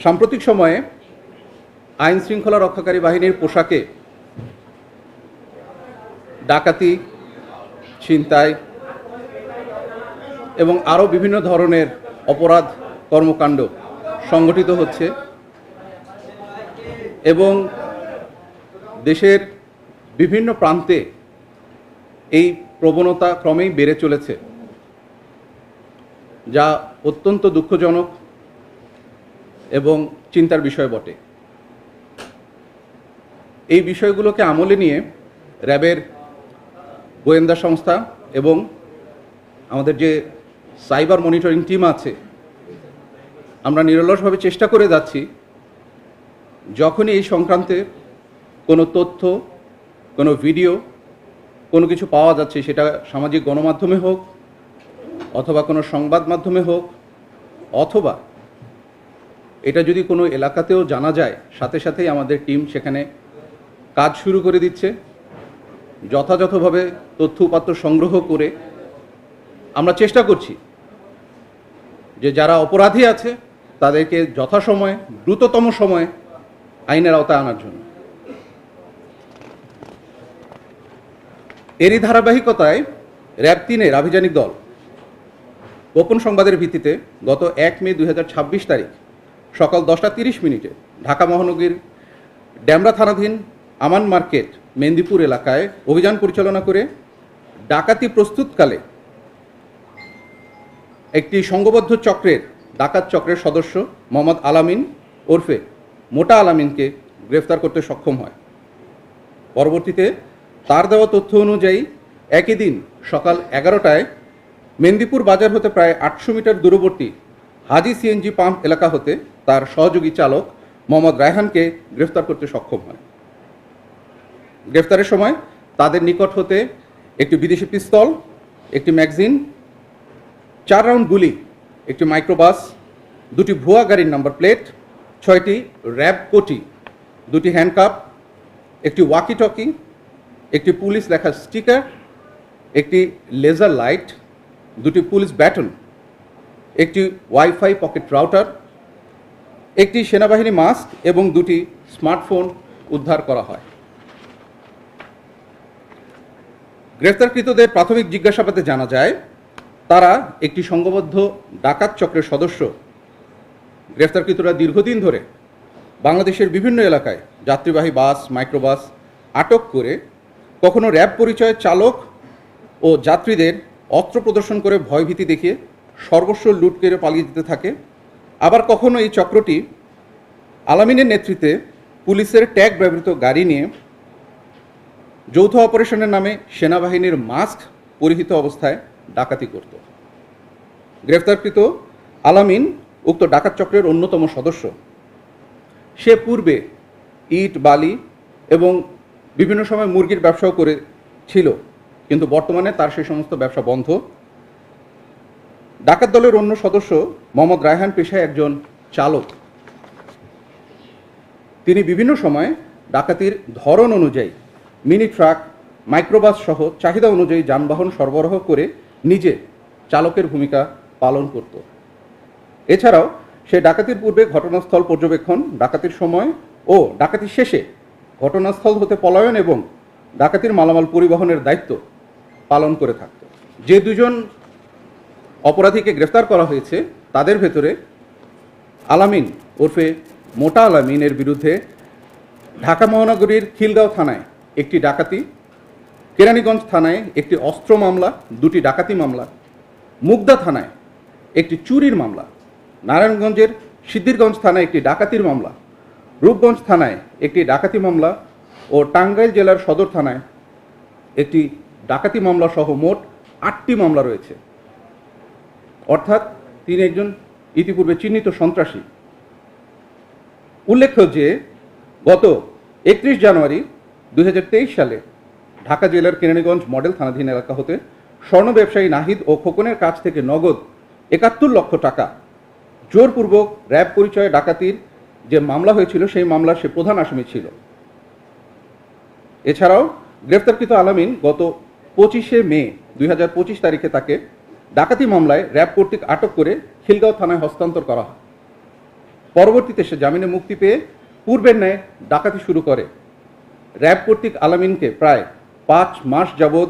সাম্প্রতিক সময়ে আইন শৃঙ্খলা রক্ষাকারী বাহিনীর পোশাকে ডাকাতি, ছিনতাই এবং আরও বিভিন্ন ধরনের অপরাধ কর্মকাণ্ড সংগঠিত হচ্ছে এবং দেশের বিভিন্ন প্রান্তে এই প্রবণতা ক্রমেই বেড়ে চলেছে, যা অত্যন্ত দুঃখজনক এবং চিন্তার বিষয় বটে। এই বিষয়গুলোকে আমলে নিয়ে র্যাবের গোয়েন্দা সংস্থা এবং আমাদের যে সাইবার মনিটরিং টিম আছে, আমরা নিরলসভাবে চেষ্টা করে যাচ্ছি যখনই এই সংক্রান্তে কোনো তথ্য, কোনো ভিডিও, কোনো কিছু পাওয়া যাচ্ছে, সেটা সামাজিক গণমাধ্যমে হোক অথবা কোনো সংবাদ মাধ্যমে হোক, অথবা এটা যদি কোনো এলাকাতেও জানা যায়, সাথে সাথেই আমাদের টিম সেখানে কাজ শুরু করে দিচ্ছে। যথাযথভাবে তথ্য উপাত্ত সংগ্রহ করে আমরা চেষ্টা করছি যে যারা অপরাধী আছে তাদেরকে যথাসময়ে, দ্রুততম সময়ে আইনের আওতায় আনার জন্য। এরই ধারাবাহিকতায় র্যাব 3-এর আভিযানিক দল গোপন সংবাদের ভিত্তিতে গত 1 মে 2026 তারিখ সকাল 10:30 ঢাকা মহানগরীর ডেমরা থানাধীন আমান মার্কেট মেন্দিপুর এলাকায় অভিযান পরিচালনা করে ডাকাতি প্রস্তুতকালে একটি সংঘবদ্ধ চক্রের ডাকাত চক্রের সদস্য মোহাম্মদ আলামিন ওরফে মোটা আলামিনকে গ্রেফতার করতে সক্ষম হয়। পরবর্তীতে তার দেওয়া তথ্য অনুযায়ী একই দিন সকাল 11টায় মেন্দিপুর বাজার হতে প্রায় 800 মিটার দূরবর্তী হাজি সিএনজি পাম্প এলাকা হতে তার সহযোগী চালক মোহাম্মদ রায়হানকে গ্রেফতার করতে সক্ষম হয়। গ্রেফতারের সময় তাদের নিকট হতে একটি বিদেশি পিস্তল, একটি ম্যাগজিন, 4 রাউন্ড গুলি, একটি মাইক্রোবাস, 2টি ভুয়া গাড়ির নাম্বার প্লেট, 6টি র্যাব কোটি, 2টি হ্যান্ডকাপ, একটি ওয়াকি টকি, একটি পুলিশ লেখা স্টিকার, একটি লেজার লাইট, 2টি পুলিশ ব্যাটন, একটি ওয়াইফাই পকেট রাউটার, একটি সেনাবাহিনী মাস্ক এবং 2টি স্মার্টফোন উদ্ধার করা হয়। গ্রেফতারকৃতদের প্রাথমিক জিজ্ঞাসাবাদে জানা যায় তারা একটি সংঘবদ্ধ ডাকাত চক্রের সদস্য। গ্রেফতারকৃতরা দীর্ঘদিন ধরে বাংলাদেশের বিভিন্ন এলাকায় যাত্রীবাহী বাস, মাইক্রোবাস আটক করে কখনো র্যাব পরিচয় চালক ও যাত্রীদের অস্ত্র প্রদর্শন করে ভয়ভীতি দেখিয়ে সর্বস্ব লুট করে পালিয়ে যেতে থাকে। আবার কখনো এই চক্রটি আলামিনের নেতৃত্বে পুলিশের ট্যাগ ব্যবহৃত গাড়ি নিয়ে যৌথ অপারেশনের নামে সেনাবাহিনীর মাস্ক পরিহিত অবস্থায় ডাকাতি করত। গ্রেফতারকৃত আলামিন উক্ত ডাকাত চক্রের অন্যতম সদস্য। সে পূর্বে ইট, বালি এবং বিভিন্ন সময় মুরগির ব্যবসাও করেছিল, কিন্তু বর্তমানে তার সেই সমস্ত ব্যবসা বন্ধ। ডাকাত দলের অন্য সদস্য মোহাম্মদ রায়হান পেশায় একজন চালক। তিনি বিভিন্ন সময় ডাকাতির ধরন অনুযায়ী মিনি ট্রাক, মাইক্রোবাস সহ চাহিদা অনুযায়ী যানবাহন সরবরাহ করে নিজে চালকের ভূমিকা পালন করত। এছাড়াও সে ডাকাতির পূর্বে ঘটনাস্থল পর্যবেক্ষণ, ডাকাতির সময় ও ডাকাতির শেষে ঘটনাস্থল হতে পলায়ন এবং ডাকাতির মালামাল পরিবহনের দায়িত্ব পালন করে থাকত। যে 2 জন অপরাধীকে গ্রেফতার করা হয়েছে তাদের ভেতরে আলামিন ওরফে মোটা আলামিনের বিরুদ্ধে ঢাকা মহানগরীর খিলগাঁও থানায় একটি ডাকাতি, কেরানীগঞ্জ থানায় একটি অস্ত্র মামলা, 2টি ডাকাতি মামলা, মুগদা থানায় একটি চুরির মামলা, নারায়ণগঞ্জের সিদ্ধিরগঞ্জ থানায় একটি ডাকাতির মামলা, রূপগঞ্জ থানায় একটি ডাকাতি মামলা ও টাঙ্গাইল জেলার সদর থানায় একটি ডাকাতি মামলা সহ মোট 8টি মামলা রয়েছে। অর্থাৎ তিনি একজন ইতিপূর্বে চিহ্নিত সন্ত্রাসী। উল্লেখ্য যে গত 31 জানুয়ারি 2023 সালে ঢাকা জেলার কেরানীগঞ্জ মডেল থানাধীন এলাকা হতে স্বর্ণ ব্যবসায়ী নাহিদ ও খোকনের কাছ থেকে নগদ 71 লক্ষ টাকা জোরপূর্বক র্যাব পরিচয়ে ডাকাতির যে মামলা হয়েছিল সেই মামলার সে প্রধান আসামি ছিল। এছাড়াও গ্রেফতারকৃত আলামিন গত 25 মে 2025 তারিখে তাকে ডাকাতি মামলায় র্যাব কর্তৃক আটক করে খিলগাঁও থানায় হস্তান্তর করা হয়। পরবর্তীতে সে জামিনে মুক্তি পেয়ে পূর্বের ন্যায় ডাকাতি শুরু করে। র্যাব কর্তৃক আলামিনকে প্রায় 5 মাস যাবৎ